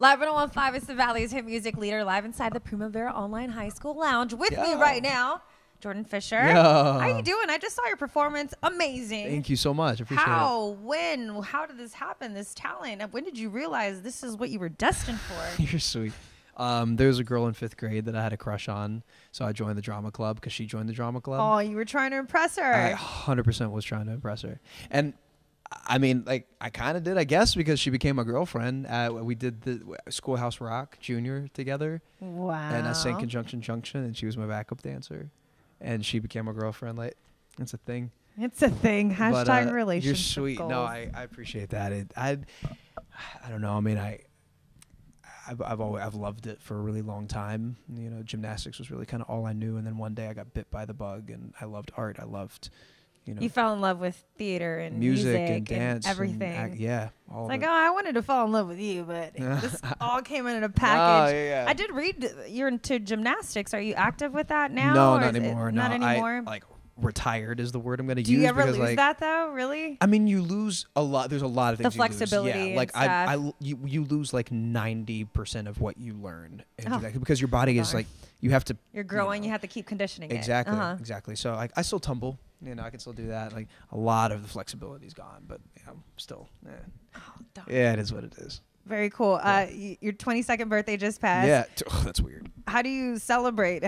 Live 101.5 is the Valley's hit music leader, live inside the Primavera Online High School Lounge. With me right now, Jordin Fisher. Yo. How you doing? I just saw your performance. Amazing. Thank you so much. I appreciate it. When? How did this happen, this talent? When did you realize this is what you were destined for? You're sweet. There was a girl in 5th grade that I had a crush on, so I joined the drama club because she joined the drama club. Oh, you were trying to impress her. I 100% was trying to impress her. And I mean, like, I kind of did, I guess, because she became my girlfriend. We did the Schoolhouse Rock Junior together. Wow. And I sang Conjunction Junction, and she was my backup dancer. And she became my girlfriend. Like, it's a thing. It's a thing. Hashtag but, relationship you're sweet. goals. No, I appreciate that. I don't know. I mean, I've loved it for a really long time. You know, gymnastics was really kind of all I knew. And then one day I got bit by the bug, and I loved art. I loved, you know, you fell in love with theater and music and dance, and everything. All it's like, of it. oh, I wanted to fall in love with you, but this all came in a package. Oh, yeah. I did read you're into gymnastics. Are you active with that now? No, or not is it anymore. Not anymore. I, like, retired is the word I'm going to use. Do you ever because, lose like, that though? Really? I mean, you lose a lot. There's a lot of things. The flexibility You lose. Yeah, like and you lose like 90% of what you learn in Oh. gymnastics because your body is like, you have to. You're growing. know, You have to keep conditioning Exactly. it. Exactly. So I still tumble. You know, I can still do that. Like, a lot of the flexibility is gone, but I'm still. Oh, darn. Yeah, it is what it is. Very cool. Yeah. Your 22nd birthday just passed. Yeah, that's weird. How do you celebrate?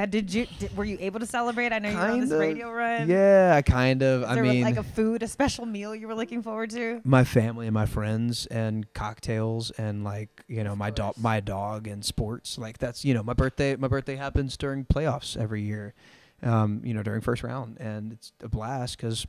Were you able to celebrate? I know you were on this radio run. Yeah, kind of. Is I there mean, like a special meal you were looking forward to? my family and my friends and cocktails and, like, you know, my dog and sports. Like, that's, you know, my birthday happens during playoffs every year, you know, during first round, and it's a blast because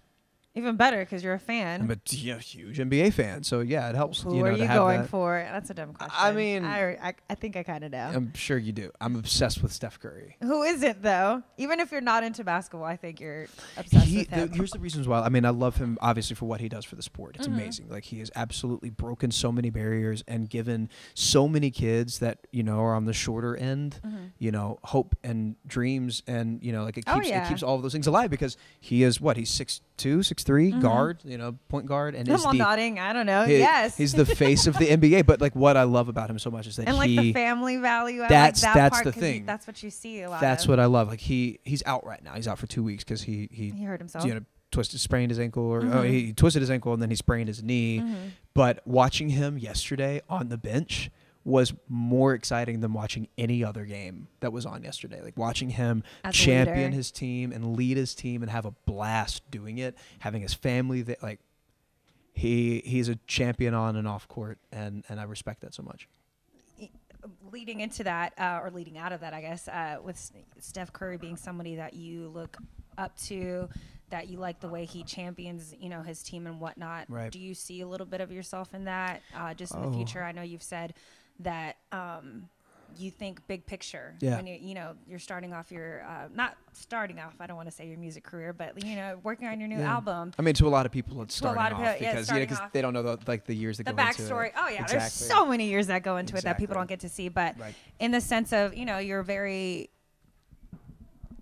Even better because you're a fan. I'm a huge NBA fan. So yeah, it helps. Who you know, are to you have going that. for? That's a dumb question. I mean, I think I kind of know. I'm sure you do. I'm obsessed with Steph Curry. Who isn't though? Even if you're not into basketball, I think you're obsessed with him. Here's the reasons why. I mean, I love him obviously for what he does for the sport. It's amazing. Like, he has absolutely broken so many barriers and given so many kids that, you know, are on the shorter end, you know, hope and dreams, and, you know, like, it keeps all of those things alive because he is what? He's 6'2", 6'3", guard, you know, point guard, and I'm all nodding. I don't know. yes, he's the face of the NBA. But, like, what I love about him so much is that and like the family value. That's that part, the thing. That's what you see a lot. That's what I love. Like, he's out right now. He's out for 2 weeks because he hurt himself. You know, sprained his ankle, or he twisted his ankle and then he sprained his knee. But watching him yesterday on the bench was more exciting than watching any other game that was on yesterday. Like, watching him champion his team and lead his team and have a blast doing it, having his family that, like, he's a champion on and off court, and I respect that so much. Leading into that, or leading out of that, I guess, with Steph Curry being somebody that you look up to, that you like the way he champions, you know, his team and whatnot. Right. Do you see a little bit of yourself in that, just in the future? I know you've said that you think big picture. Yeah. When you're starting off your, not starting off, I don't want to say your music career, but, you know, working on your new album. I mean, to a lot of people, it's starting off because starting they don't know the years that the go into backstory. it. Oh yeah, Exactly. there's so many years that go into it that people don't get to see. But in the sense of, you know,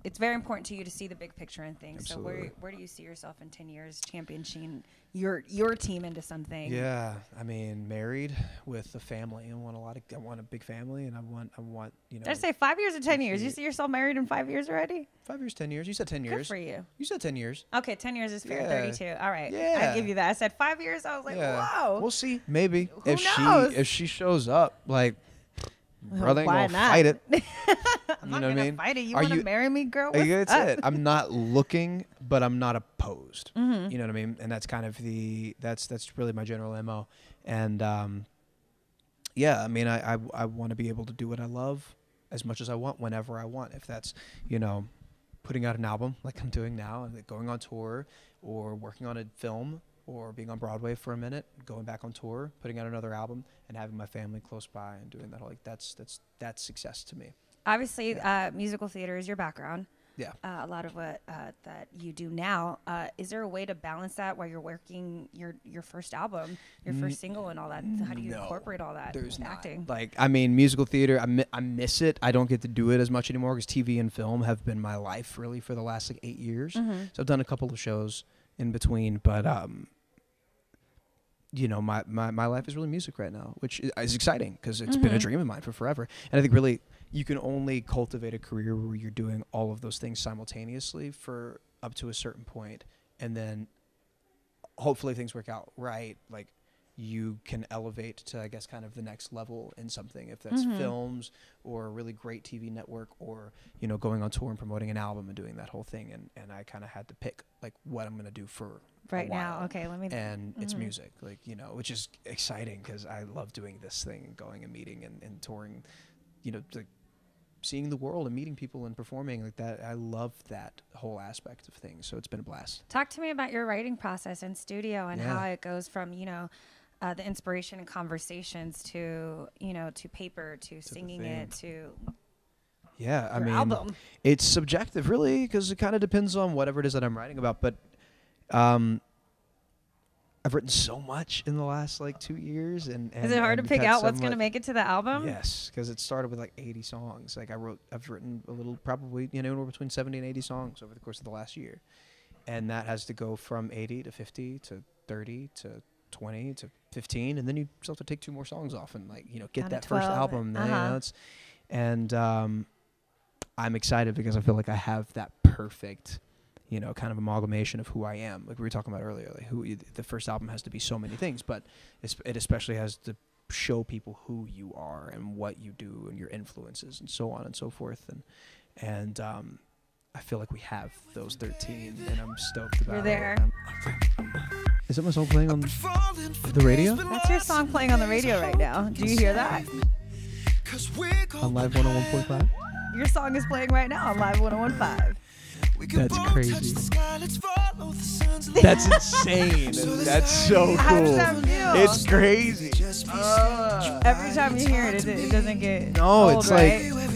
it's very important to you to see the big picture in things. Absolutely. So where do you see yourself in 10 years championing your team into something? Yeah, I mean, married with a family. I want a big family, and I want you know. Did I say 5 years or 10 years? You see yourself married in 5 years already? 5 years, 10 years. You said 10 years. Good for you. You said 10 years. Okay, 10 years is fair. Yeah. 32. All right. Yeah. I give you that. I said 5 years. I was like, whoa. We'll see. Maybe Who knows? if she shows up, like, brother ain't Why gonna not? fight it. I'm You not know what I gonna mean? fight it. You Are want to you- marry me, girl? What's That's up? it. I'm not looking, but I'm not opposed. You know what I mean? And that's kind of that's really my general MO. And yeah, I mean, I want to be able to do what I love as much as I want, whenever I want. If that's, you know, putting out an album like I'm doing now, and going on tour, or working on a film, or being on Broadway for a minute, going back on tour, putting out another album, and having my family close by and doing that. Like, that's success to me. Obviously, musical theater is your background. Yeah. A lot of what that you do now. Is there a way to balance that while you're working your first album, your first single, and all that? How do you incorporate all that? There's not. Acting. Like, I mean, musical theater, I miss it. I don't get to do it as much anymore because TV and film have been my life really for the last 8 years. So I've done a couple of shows in between, but you know, my life is really music right now, which is exciting because it's been a dream of mine for forever. And I think really you can only cultivate a career where you're doing all of those things simultaneously for up to a certain point, and then hopefully things work out right. Like you can elevate to, I guess, kind of the next level in something, if that's films or a really great TV network, or, you know, going on tour and promoting an album and doing that whole thing. And I kind of had to pick like what I'm going to do for right a while. now. Okay, let me. And it's music, like, you know, which is exciting because I love doing this thing and going and meeting and touring, you know, like seeing the world and meeting people and performing like that. I love that whole aspect of things. So it's been a blast. Talk to me about your writing process in studio and how it goes from, you know, the inspiration and conversations to, you know, to paper, to singing it, to I mean, album. It's subjective really, because it kind of depends on whatever it is that I'm writing about. But I've written so much in the last like 2 years, and is it hard to pick out what's going to make it to the album? Yes, because it started with like 80 songs. Like I've written a little, probably, you know, anywhere between 70 and 80 songs over the course of the last year, and that has to go from 80 to 50 to 30 to 20 to 15, and then you still have to take 2 more songs off and, like, you know, get that first album. You know, and I'm excited because I feel like I have that perfect, you know, kind of amalgamation of who I am. Like we were talking about earlier, like the first album has to be so many things, but it especially has to show people who you are and what you do and your influences and so on and so forth. And I feel like we have those 13, and I'm stoked about it. You're there. Is that my song playing on the radio? That's your song playing on the radio right now. Do you hear that? On Live 101.5? Your song is playing right now on Live 101.5. That's crazy. That's insane. That's so cool. It's crazy. Every time you hear it, it doesn't get old, it's right? Like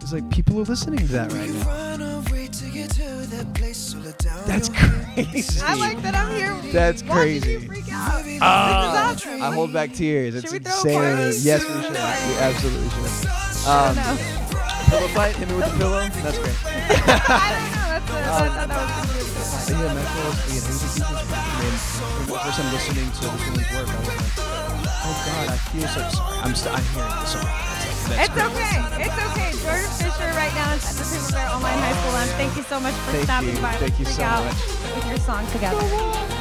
it's like people are listening to that right now. That's crazy. I like that I'm here. That's crazy. You freak out. This is awesome. I hold back tears. It's should we throw insane. a party? Yes, we should. We absolutely should. Pillow fight, hit me with the pillow. That's great. I don't know. I thought that was Yeah, Maxwell's being music teacher. I mean, the first time listening to this woman's work, I was like, oh God, I feel so sorry. I'm hearing this song. It's okay. It's okay. Jordin Fisher right now is at the Paper Bear Online High School Lounge. Thank you so much for stopping by. Thank you so much. With your song together.